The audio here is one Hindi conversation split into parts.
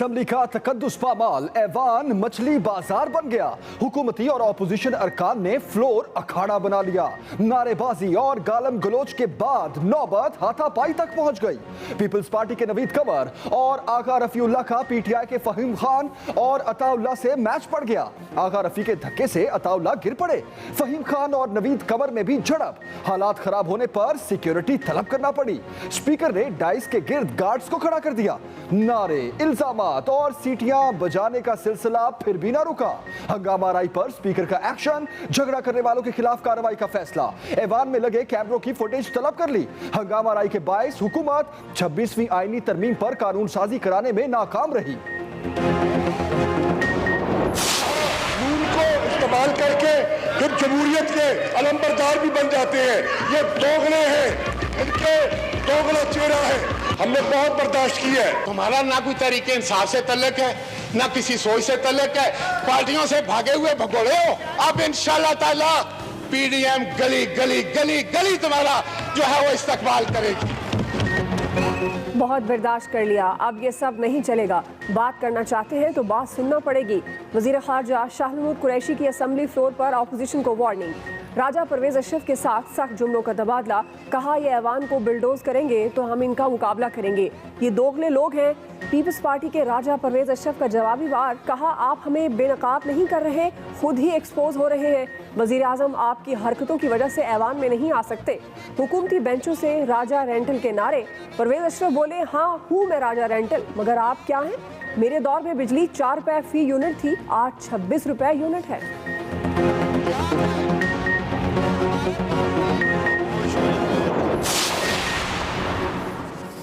असम्बली का तकद्दुस पामाल ऐवान मछली बाजार बन गया। हुकूमती और ऑपोजिशन अरकान ने फ्लोर अखाड़ा बना लिया। नारेबाजी और गालम गलोच के बाद नौबत हाथापाई तक पहुंच गई। पीपल्स पार्टी के नवीद कंवर और आगा रफीउल्लाह का पीटीआई के फहीम खान और अताउल्लाह से मैच पड़ गया। आगा रफी के धक्के से अताउल्लाह गिर पड़े। फहीम खान और नवीद कंवर में भी झड़प। हालात खराब होने पर सिक्योरिटी तलब करना पड़ी। स्पीकर ने डाइस के गिर्द गार्ड्स को खड़ा कर दिया। नारे, इल्जामात और सीटियां बजाने का सिलसिला फिर भी ना रुका। हंगामा राई पर स्पीकर का एक्शन, झगड़ा करने वालों के खिलाफ कार्रवाई का फैसला। ऐवान में लगे कैमरों की फुटेज तलब कर ली। हंगामा राई के बायस हुकूमत 26वीं आईनी तरमीम पर कानून साजी कराने में नाकाम रही। इस्तेमाल करके फिर जमहूरियत के अलंबरदार भी बन जाते हैं। ये दोगले हैं, इनके दोगला चेहरा है। हमने बहुत बर्दाश्त की है। तुम्हारा ना कोई तरीके इंसाफ से तल्लक है, ना किसी सोच से तल्लक है। पार्टियों से भागे हुए भगोड़े हो। अब इंशाल्लाह ताला पीडीएम गली गली गली गली तुम्हारा जो है वो इस्तकबाल करेगी। बहुत बर्दाश्त कर लिया, अब ये सब नहीं चलेगा। बात करना चाहते हैं तो बात सुनना पड़ेगी। वजीर खारजा शाह महमूद कुरैशी की असम्बली फ्लोर पर अपोजिशन को वार्निंग। राजा परवेज अशरफ के साथ सख्त जुमलों का तबादला। कहा ये ऐवान को बिल्डोज करेंगे तो हम इनका मुकाबला करेंगे। ये दोगले लोग हैं। पीपल्स पार्टी के राजा परवेज अशरफ का जवाबी वार। कहा आप हमें बेनकाब नहीं कर रहे, खुद ही एक्सपोज हो रहे हैं। वजीर आजम आपकी हरकतों की वजह से ऐवान में नहीं आ सकते। हुकूमती बेंचों से राजा रेंटल के नारे। परवेज अशरफ बोले हाँ हूँ मैं राजा रेंटल, मगर आप क्या हैं? मेरे दौर में बिजली 4 रुपए फी यूनिट थी, आज 26 रुपए यूनिट है।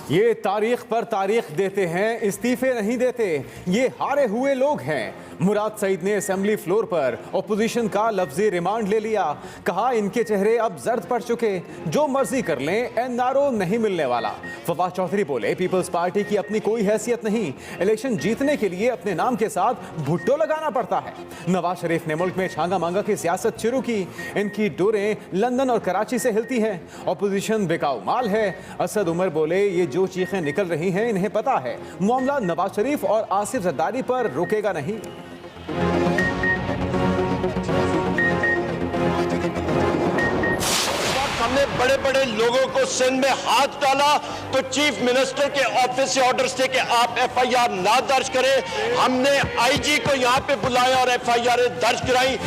ये तारीख पर तारीख देते हैं, इस्तीफे नहीं देते। ये हारे हुए लोग हैं। मुराद सईद ने असेंबली फ्लोर पर ऑपोजिशन का लफ्जी रिमांड ले लिया। कहा इनके चेहरे अब जर्द पड़ चुके, जो मर्जी कर लें, एनआरओ नहीं मिलने वाला। फवाद चौधरी बोले पीपल्स पार्टी की अपनी कोई हैसियत नहीं, इलेक्शन जीतने के लिए अपने नाम के साथ भुट्टो लगाना पड़ता है। नवाज शरीफ ने मुल्क में छांगा मांगा की सियासत शुरू की। इनकी डोरें लंदन और कराची से हिलती हैं। ऑपोजिशन बिकाऊ माल है। असद उमर बोले ये जो चीखें निकल रही हैं इन्हें पता है मामला नवाज शरीफ और आसिफ जरदारी पर रुकेगा नहीं। हमने बड़े बड़े लोगों को सिंध में हाथ डाला तो चीफ मिनिस्टर के ऑफिस से ऑर्डर्स थे कि आप एफआईआर ना दर्ज करें। हमने आईजी को यहां पे बुलाया और एफआईआर दर्ज कराई।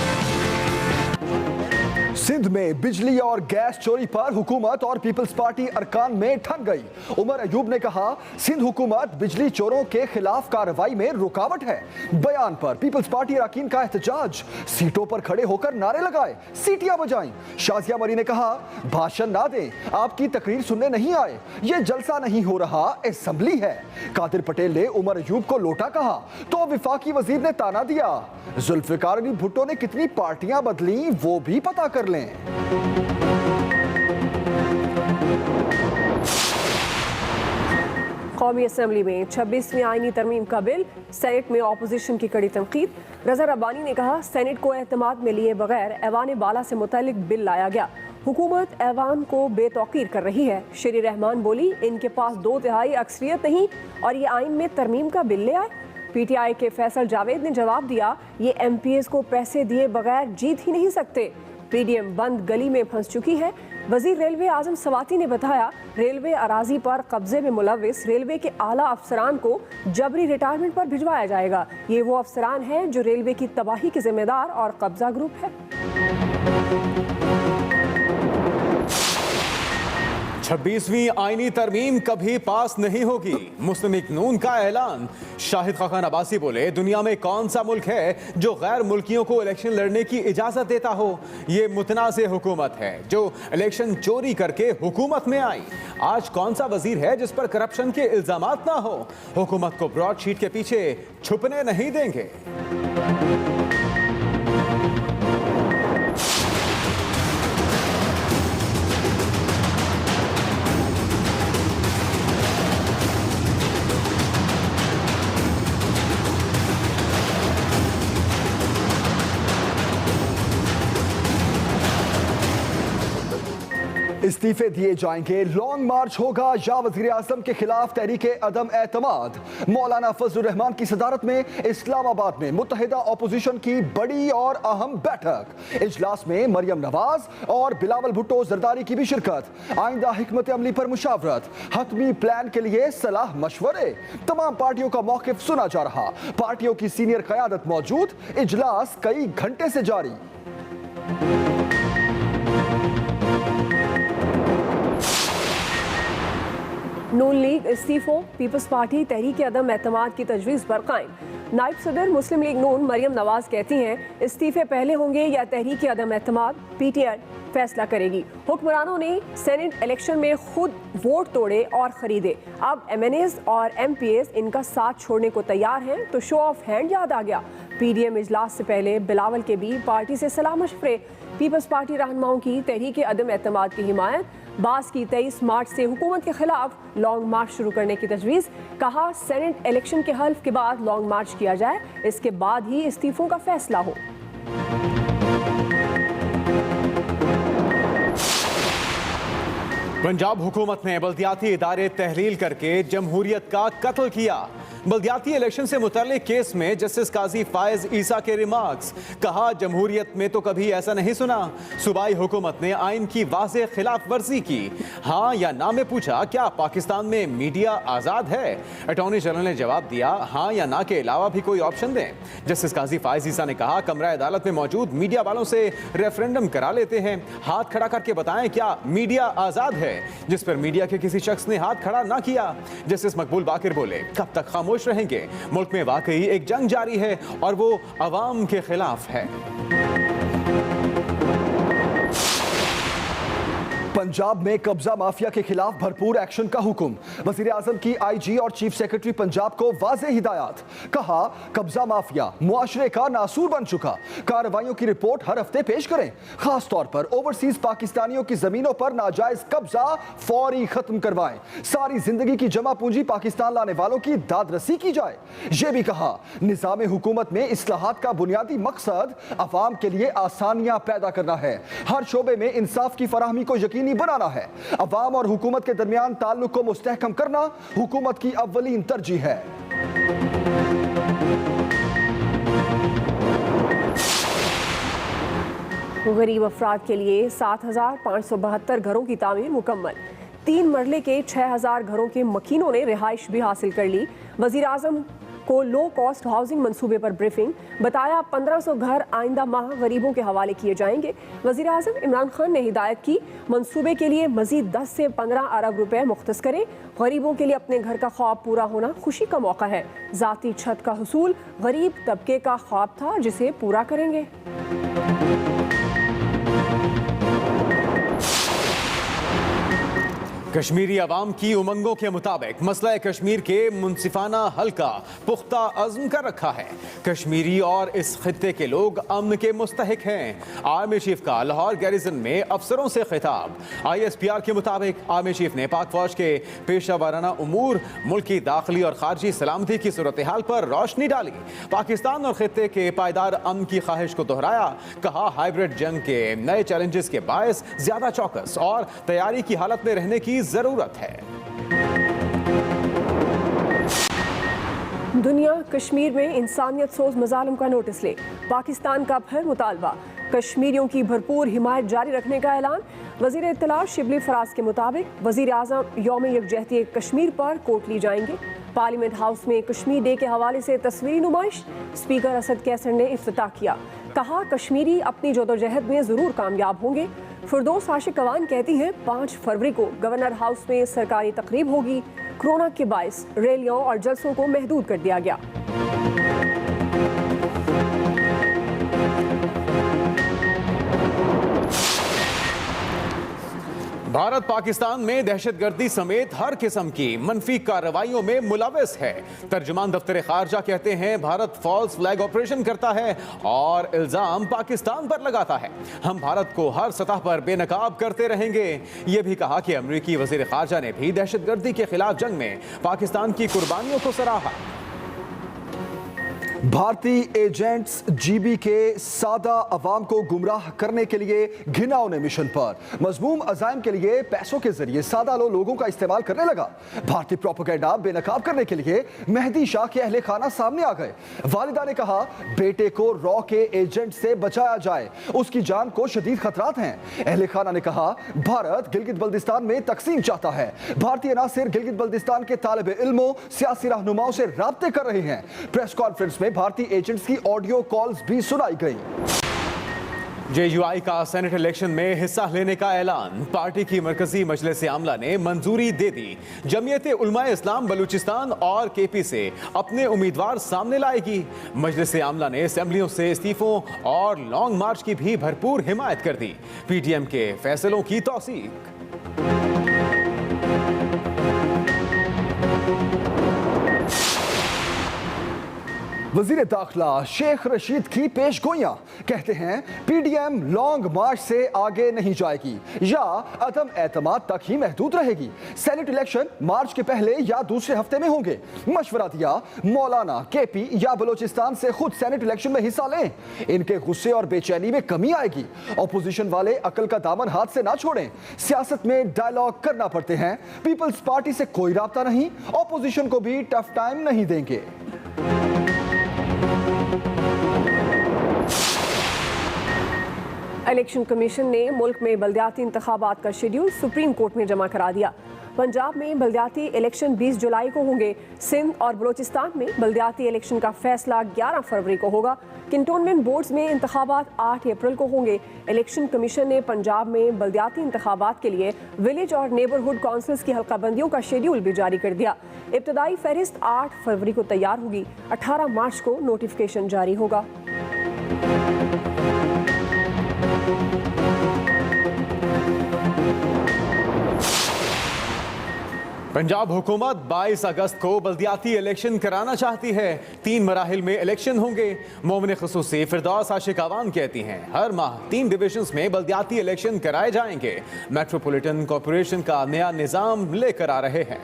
सिंध में बिजली और गैस चोरी पर हुकूमत और पीपल्स पार्टी अरकान में ठग गई। उमर अयूब ने कहा सिंध हुकूमत बिजली चोरों के खिलाफ कार्रवाई में रुकावट है। बयान पर पीपल्स पार्टी अरकान का एहतजाज। सीटों पर खड़े होकर नारे लगाए, सीटियां बजाई। शाजिया मरी ने कहा भाषण ना दें, आपकी तकरीर सुनने नहीं आए, ये जलसा नहीं हो रहा, असेंबली है। कादिर पटेल ने उमर अयूब को लोटा कहा तो विफाकी वजीर ने ताना दिया। जुल्फिकार अली भुट्टो ने कितनी पार्टियां बदली वो भी पता कर लें। कौमी असम्बली में 26वीं आईनी तरमीम का बिल। सेनेट में ऑपोजिशन की कड़ी तनकीद। रजा रब्बानी ने कहा सेनेट को एतमाद में लिए बगैर ऐवान बाला से मुतालिक बिल लाया गया। हुकूमत ऐवान को बेतौकीर कर रही है। शेरी रहमान बोली इनके पास 2/3 अक्सरियत नहीं और ये आइन में तरमीम का बिल ले आए। पीटीआई के फैसल जावेद ने जवाब दिया ये एमपीएस को पैसे दिए बगैर जीत ही नहीं सकते। पीडीएम बंद गली में फंस चुकी है। वजीर रेलवे आजम सवाती ने बताया रेलवे अराजी पर कब्जे में मुलविस रेलवे के आला अफसरान को जबरी रिटायरमेंट पर भिजवाया जाएगा। ये वो अफसरान हैं जो रेलवे की तबाही के जिम्मेदार और कब्जा ग्रुप है। 26वीं आईनी तरमीम कभी पास नहीं होगी, मुस्लिम लीग नून का ऐलान। शाहिद खान अब्बासी बोले दुनिया में कौन सा मुल्क है जो गैर मुल्कियों को इलेक्शन लड़ने की इजाजत देता हो। ये मुतनाज़ हुकूमत है जो इलेक्शन चोरी करके हुकूमत में आई। आज कौन सा वजीर है जिस पर करप्शन के इल्जामात ना हो। हुकूमत को ब्रॉडशीट के पीछे छुपने नहीं देंगे। इस्तीफे दिए जाएंगे, लॉन्ग मार्च होगा या वजीर आजम के खिलाफ तहरीक अदम एतमाद। मौलाना फजलुर रहमान की सदारत में इस्लामाबाद में मुत्तहिदा अपोजिशन की बड़ी और अहम बैठक। इजलास में मरियम नवाज और बिलावल भुट्टो जरदारी की भी शिरकत। आइंदा हिकमत अमली पर मुशावरत, हतमी प्लान के लिए सलाह मशवरे। तमाम पार्टियों का मौकिफ सुना जा रहा, पार्टियों की सीनियर क़यादत मौजूद। इजलास कई घंटे से जारी। नून लीग इस्तीफों, पीपल्स पार्टी तहरीक अदम एतमाद की तजवीज़ पर कायम। नायब सदर मुस्लिम लीग नून मरियम नवाज कहती हैं इस्तीफे पहले होंगे या तहरीक अदम एतमाद, पीटीआई फैसला करेगी। हुक्मरानों ने सेनेट इलेक्शन में खुद वोट तोड़े और खरीदे, अब एमएनएज और एमपीएस इनका साथ छोड़ने को तैयार हैं, तो शो ऑफ हैंड याद आ गया। पीडीएम इजलास से पहले बिलावल के भी पार्टी से सलाह मशवरे। पीपल्स पार्टी रहनुमाओं की तहरीक अदम एतमाद की हिमायत। बास की 23 मार्च से हुकूमत के खिलाफ लॉन्ग मार्च शुरू करने की तजवीज़। कहा सेनेट इलेक्शन के हल्फ के बाद लॉन्ग मार्च किया जाए, इसके बाद ही इस्तीफों का फैसला हो। पंजाब हुकूमत ने बल्दियाती इदारे तहलील करके जमहूरियत का कत्ल किया। बल्दियाती इलेक्शन से मुतल्लिक केस में जस्टिस काजी फायज ईसा के रिमार्क्स। कहा जमहूरियत में तो कभी ऐसा नहीं सुना। सूबाई हुकूमत ने आइन की वाज़ेह खिलाफ वर्जी की। हाँ या ना में पूछा क्या पाकिस्तान में मीडिया आज़ाद है। अटॉर्नी जनरल ने जवाब दिया हाँ या ना के अलावा भी कोई ऑप्शन दें। जस्टिस काजी फायज ईसा ने कहा कमरा अदालत में मौजूद मीडिया वालों से रेफरेंडम करा लेते हैं, हाथ खड़ा करके बताएं क्या मीडिया आज़ाद है, जिस पर मीडिया के किसी शख्स ने हाथ खड़ा ना किया। जस्टिस मकबूल बाकिर बोले कब तक खामोश रहेंगे, मुल्क में वाकई एक जंग जारी है और वो अवाम के खिलाफ है। पंजाब में कब्जा माफिया के खिलाफ भरपूर एक्शन का हुक्म। वजीर आजम की आईजी और चीफ सेक्रेटरी पंजाब को वाज़ेह हिदायत। कहा कब्जा माफिया मुआशरे का नासूर बन चुका, कार्रवाइयों की रिपोर्ट हर हफ्ते पेश करें। खास तौर पर ओवरसीज पाकिस्तानियों की जमीनों पर नाजायज कब्जा फौरी खत्म करवाएं। सारी जिंदगी की जमा पूंजी पाकिस्तान लाने वालों की दादरसी की जाए। यह भी कहा निज़ाम हुकूमत में इस्लाहात का बुनियादी मकसद अवाम के लिए आसानियां पैदा करना है, हर शोबे में इंसाफ की फराहमी को यकीनी बनाना है। अवाम और हुकूमत के दरमियान ताल्लुक को मुस्तहकम करना हुकूमत की अव्वलीन तरजीह है। गरीब अफराद के लिए 7,572 घरों की तामीर मुकम्मल। 3 मरले के 6,000 घरों के मकीनों ने रिहाइश भी हासिल कर ली। वजीर आजम को लो कॉस्ट हाउसिंग मंसूबे पर ब्रीफिंग। बताया 1500 घर आइंदा माह गरीबों के हवाले किए जाएंगे। वजीर आजम इमरान खान ने हिदायत की मंसूबे के लिए मजीद 10 से 15 अरब रुपए मुख्तस करें। गरीबों के लिए अपने घर का ख्वाब पूरा होना खुशी का मौका है। जाती छत का हुसूल गरीब तबके का ख्वाब था जिसे पूरा करेंगे। कश्मीरी अवाम की उमंगों के मुताबिक मसला कश्मीर के मुनसिफाना हल का पुख्ता अज़्म कर रखा है। कश्मीरी और इस खित्ते के लोग अमन के मुस्तहिक हैं। आर्मी चीफ का लाहौर गैरिजन में अफसरों से खिताब। ISPR के मुताबिक आर्मी चीफ ने पाक फौज के पेशा वाराना उमूर, मुल्क की दाखिली और खारजी सलामती की सूरत हाल पर रोशनी डाली। पाकिस्तान और खित्ते के पायदार अमन की ख्वाहिश को दोहराया। कहा हाइब्रिड जंग के नए चैलेंजेस के बायस ज्यादा चौकस और तैयारी की हालत में रहने की जरूरत है। दुनिया कश्मीर में इंसानियत सोज मजालिम का नोटिस ले। पाकिस्तान का फिर मुतालबा। कश्मीरियों की भरपूर हिमायत जारी रखने का ऐलान। वजीर इत्तला शिबली फराज के मुताबिक वजीर आजम यौम यकजहती कश्मीर पर कोटली जाएंगे। पार्लियामेंट हाउस में कश्मीर डे के हवाले से तस्वीरी नुमाइश। स्पीकर असद कैसर ने इफ्तिताह किया। कहा कश्मीरी अपनी जदोजहद में जरूर कामयाब होंगे। फिरदौस आशिक कवान कहती हैं 5 फरवरी को गवर्नर हाउस में सरकारी तकरीब होगी। कोरोना के बायस रैलियों और जलसों को महदूद कर दिया गया। भारत पाकिस्तान में दहशतगर्दी समेत हर किस्म की मनफी कार्रवाइयों में मुलविस है। तर्जुमान दफ्तर खारजा कहते हैं भारत फॉल्स फ्लैग ऑपरेशन करता है और इल्जाम पाकिस्तान पर लगाता है। हम भारत को हर सतह पर बेनकाब करते रहेंगे। यह भी कहा कि अमरीकी वजीर खारजा ने भी दहशतगर्दी के खिलाफ जंग में पाकिस्तान की कुर्बानियों को सराहा। भारतीय एजेंट्स जीबी के सादा अवाम को गुमराह करने के लिए घिनौने मिशन पर मजमूम अजाइम के लिए पैसों के जरिए सादा लोगों का इस्तेमाल करने लगा। भारतीय प्रोपेगेंडा बेनकाब करने के लिए मेहदी शाह के अहले खाना सामने आ गए। वालिदा ने कहा बेटे को रॉ के एजेंट से बचाया जाए, उसकी जान को शदीद खतरात हैं। अहले खाना ने कहा भारत गिलगित बल्दिस्तान में तकसीम चाहता है। भारतीय अनासिर गिलगित बल्दिस्तान के तालिब इल्मों सियासी रहनुमाओं से राब्ते कर रहे हैं। प्रेस कॉन्फ्रेंस में भारतीय एजेंट्स की ऑडियो कॉल्स भी सुनाई गई। JUI का सेनेट इलेक्शन में हिस्सा लेने का ऐलान, पार्टी की मरकजी मजलिस आमला ने मंजूरी दे दी। जमीयत उलमाए इस्लाम बलूचिस्तान और KP से अपने उम्मीदवार सामने लाएगी। मजलिस आमला ने असेंबलियों से इस्तीफों और लॉन्ग मार्च की भी भरपूर हिमायत कर दी। PTM के फैसलों की तौसीक। वजीर दाखिला शेख रशीद की पेशगोइयां, कहते हैं PDM लॉन्ग मार्च से आगे नहीं जाएगी या अदम एतमाद तक ही महदूद रहेगी। सेनेट इलेक्शन मार्च के पहले या दूसरे हफ्ते में होंगे। मशवरा दिया मौलाना KP या बलोचिस्तान से खुद सेनेट इलेक्शन में हिस्सा लें, इनके गुस्से और बेचैनी में कमी आएगी। ऑपोजिशन वाले अकल का दामन हाथ से ना छोड़ें। सियासत में डायलॉग करना पड़ते हैं। पीपल्स पार्टी से कोई राब्ता नहीं, ऑपोजिशन को भी टफ टाइम नहीं देंगे। इलेक्शन कमीशन ने मुल्क में बल्दियाती इंतखाबात का शेड्यूल सुप्रीम कोर्ट में जमा करा दिया। पंजाब में बल्दियाती इलेक्शन 20 जुलाई को होंगे। सिंध और बलोचिस्तान में बल्दियाती इलेक्शन का फैसला 11 फरवरी को होगा। कैंटोनमेंट बोर्ड्स में इंतखाबात 8 अप्रैल को होंगे। इलेक्शन कमीशन ने पंजाब में बल्दियाती इंतखाबात के लिए विलेज और नेबरहुड काउंसिल्स की हल्काबंदियों का शेड्यूल भी जारी कर दिया। इब्तदाई फहरिस्त 8 फरवरी को तैयार होगी। 18 मार्च को नोटिफिकेशन जारी होगा। पंजाब हुकूमत 22 अगस्त को बल्दियाती इलेक्शन कराना चाहती है। 3 मराहिल में इलेक्शन होंगे। मोमिन खुसूसी फिरदौस आशिक अवान कहती हैं हर माह 3 डिविजन्स में बल्दियाती इलेक्शन कराए जाएंगे। मेट्रोपॉलिटन कॉरपोरेशन का नया निज़ाम लेकर आ रहे हैं।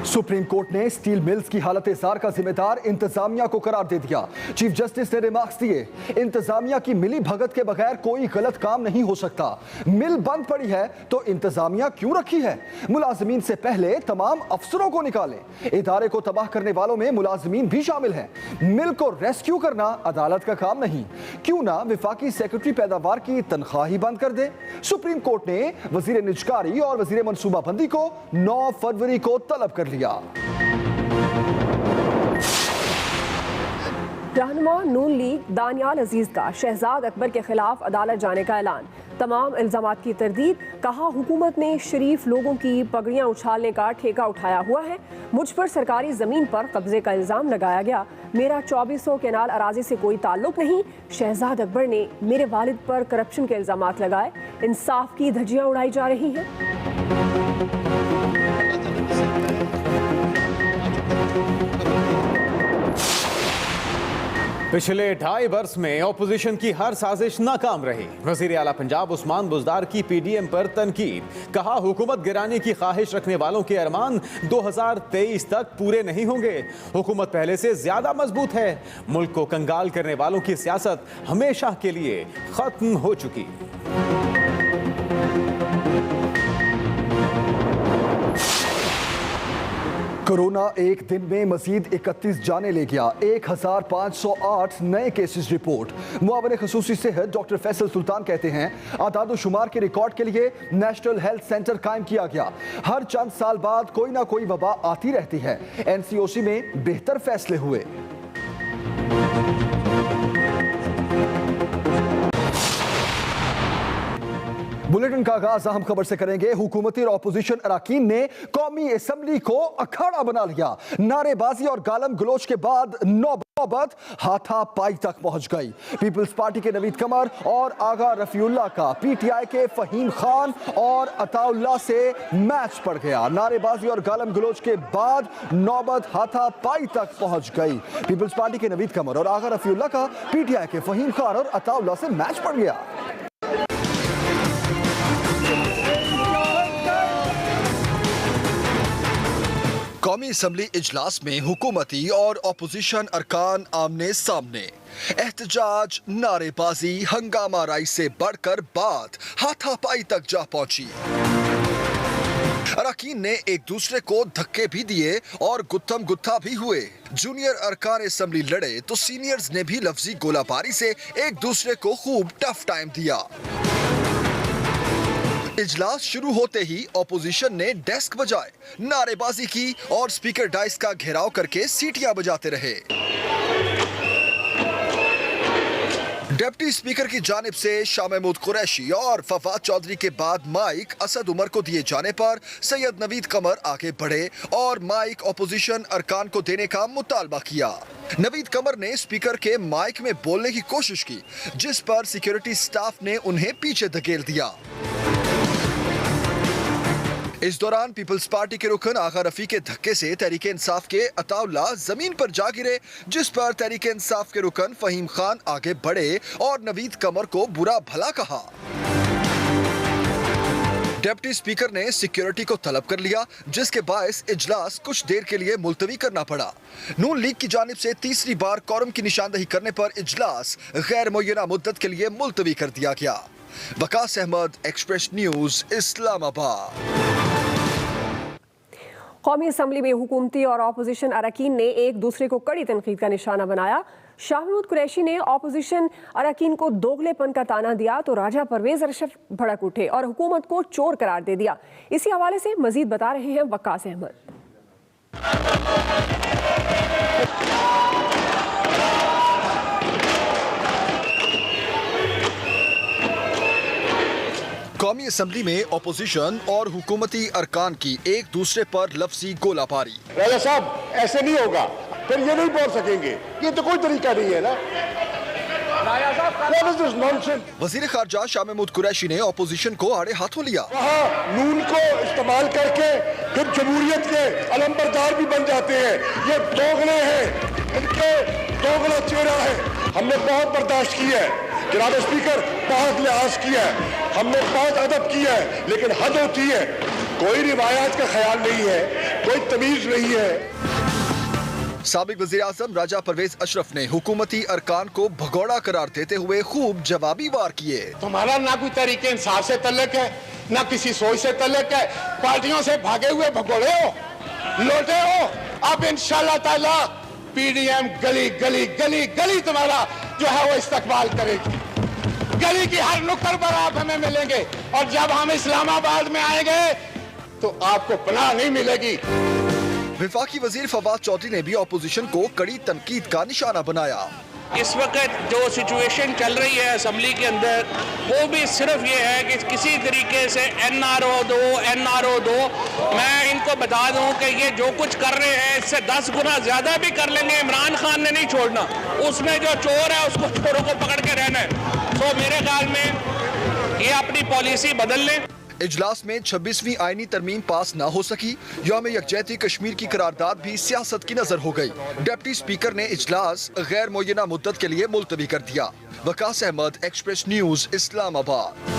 सुप्रीम कोर्ट ने स्टील मिल्स की हालत जार का जिम्मेदार इंतजामिया को करार दे दिया। चीफ जस्टिस ने रिमार्क्स दिए, इंतजामिया की मिली भगत के बगैर कोई गलत काम नहीं हो सकता। मिल बंद पड़ी है तो इंतजामिया क्यों रखी है? मुलाजमीन से पहले तमाम अफसरों को निकालें। इदारे को तबाह करने वालों में मुलाजमीन भी शामिल हैं। मिल को रेस्क्यू करना अदालत का काम नहीं। क्यों ना विफाकी सेक्रेटरी पैदावार की तनख्वाह ही बंद कर दे। सुप्रीम कोर्ट ने वजीर निजकारी और वजीर मनसूबाबंदी को 9 फरवरी को तलब कर लिया। रहनुमा नून लीग दानियाल अजीज का शहजाद अकबर के खिलाफ अदालत जाने का ऐलान। तमाम इल्जामात की तरदीद। कहा हुकूमत ने शरीफ लोगों की पगड़ियां उछालने का ठेका उठाया हुआ है। मुझ पर सरकारी जमीन पर कब्जे का इल्जाम लगाया गया। मेरा 2400 केनाल अराजी से कोई ताल्लुक नहीं। शहजाद अकबर ने मेरे वालिद पर करप्शन के इल्जामात लगाए। इंसाफ की धज्जियां उड़ाई जा रही हैं। पिछले 2.5 वर्ष में ऑपोजिशन की हर साजिश नाकाम रही। वजीर आला पंजाब उस्मान बुज़दार की PDM पर तनकीद। कहा हुकूमत गिराने की ख्वाहिश रखने वालों के अरमान 2023 तक पूरे नहीं होंगे। हुकूमत पहले से ज्यादा मजबूत है। मुल्क को कंगाल करने वालों की सियासत हमेशा के लिए खत्म हो चुकी। कोरोना एक दिन में मजीद 31 जाने ले गया। 1508 नए केसेस रिपोर्ट। मुआविन खसूसी सेहत डॉक्टर फैसल सुल्तान कहते हैं आदाद शुमार के रिकॉर्ड के लिए नेशनल हेल्थ सेंटर कायम किया गया। हर चंद साल बाद कोई ना कोई वबा आती रहती है। NCOC में बेहतर फैसले हुए। बुलेटिन का आगाज अहम खबर से करेंगे। हुकूमती और ऑपोजिशन अरकान ने कौमी असेंबली को अखाड़ा बना लिया। नारेबाजी और गालम गलोच के बाद नौबत हाथापाई तक पहुंच गई। पीपल्स पार्टी के नवीद कमर और आगा रफीउल्ला का PTI के फहीम खान और अताउल्ला से मैच पड़ गया। नारेबाजी और गालम गलोच के बाद नौबत हाथापाई तक पहुंच गई। पीपल्स पार्टी के नवीद कमर और आगा रफीउल्ला का PTI के फहीम खान और अताउल्ला से मैच पड़ गया। कौमी असम्बली इजलास में हुकूमती और अपोजिशन अरकान आमने सामने। एहतजाज, नारेबाजी, हंगामा राई से बढ़कर बात हाथापाई तक जा पहुंची। अरकान ने एक दूसरे को धक्के भी दिए और गुत्थम गुत्था भी हुए। जूनियर अरकान असम्बली लड़े तो सीनियर्स ने भी लफ्जी गोलाबारी से एक दूसरे को खूब टफ टाइम दिया। इजलास शुरू होते ही ऑपोजिशन ने डेस्क बजाए, नारेबाजी की और स्पीकर डाइस का घेराव करके सीटियां बजाते रहे। डिप्टी स्पीकर की जानिब से शाह महमूद कुरैशी और फवाद चौधरी के बाद माइक असद उमर को दिए जाने पर सैयद नवीद कमर आगे बढ़े और माइक ऑपोजिशन अरकान को देने का मुतालबा किया। नवीद कमर ने स्पीकर के माइक में बोलने की कोशिश की, जिस पर सिक्योरिटी स्टाफ ने उन्हें पीछे धकेल दिया। इस दौरान पीपल्स पार्टी के रुकन आगा रफी के धक्के से तहरीक इंसाफ के अताउल्ला जमीन पर जा गिरे, जिस पर तहरीक इंसाफ के रुकन फहीम खान आगे बढ़े और नवीद कमर को बुरा भला कहा। डिप्टी स्पीकर ने सिक्योरिटी को तलब कर लिया, जिसके बायस इजलास कुछ देर के लिए मुलतवी करना पड़ा। नून लीग की जानिब से तीसरी बार कोरम की निशानदही करने पर इजलास गैर मुय्यना मुद्दत के लिए मुलतवी कर दिया गया। Waqas Ahmad, Express News, Islamabad. कौमी असम्बली में हुकूमती और अपोजिशन अरकान ने एक दूसरे को कड़ी तनकीद का निशाना बनाया। शाह महमूद कुरैशी ने अपोजिशन अरकान को दोगलेपन का ताना दिया तो राजा परवेज अशरफ भड़क उठे और हुकूमत को चोर करार दे दिया। इसी हवाले से मजीद बता रहे हैं वकास अहमद। कौमी असम्बली में अपोजिशन और हुकूमती अरकान की एक दूसरे पर लफ्जी गोलाबारी। राजा साहब ऐसे नहीं होगा, फिर ये नहीं बोल सकेंगे, ये तो कोई तरीका नहीं है ना। वजीर खारजा शाह महमूद कुरैशी ने अपोजिशन को आड़े हाथों लिया। वहाँ नून को इस्तेमाल करके फिर जमहूरियत के अलंबरदार भी बन जाते हैं। ये दोगले हैं, इनके दोगला चेहरा है। हमने बहुत बर्दाश्त की है जनाब स्पीकर, बहुत लिहाज किया है, हमने बहुत अदब किया है, लेकिन हद होती है। कोई रिवायात का ख्याल नहीं है, कोई तमीज नहीं है। साबिक वज़ीर आज़म राजा परवेज अशरफ ने हुकूमती अरकान को भगोड़ा करार देते हुए खूब जवाबी वार किए। तुम्हारा ना कोई तरीके इंसाफ से तल्लुक है, ना किसी सोच से तल्लुक है। पार्टियों से भागे हुए भगोड़े हो, लौटे हो। अब इंशाल्लाह ताला पीडीएम गली गली गली गली तुम्हारा जो है वो इस्तकबाल करेगी। गली की हर नुक्कड़ पर आप हमें मिलेंगे और जब हम इस्लामाबाद में आएंगे तो आपको पनाह नहीं मिलेगी। वफाकी वजीर फवाद चौधरी ने भी अपोजिशन को कड़ी तनकीद का निशाना बनाया। इस वक्त जो सिचुएशन चल रही है असम्बली के अंदर, वो भी सिर्फ ये है कि किसी तरीके से NRO दो। मैं इनको बता दूं कि ये जो कुछ कर रहे हैं इससे 10 गुना ज्यादा भी कर लेंगे। इमरान खान ने नहीं छोड़ना, उसमें जो चोर है उसको चोरों को पकड़ के रहना है। तो मेरे ख्याल में ये अपनी पॉलिसी बदल लें। इजलास में 26वीं आईनी तरमीम पास न हो सकी। यौम यकजहती कश्मीर की करारदाद भी सियासत की नजर हो गई। डिप्टी स्पीकर ने इजलास गैर मुय्यना मुद्दत के लिए मुलतवी कर दिया। Waqas Ahmad, Express News, Islamabad.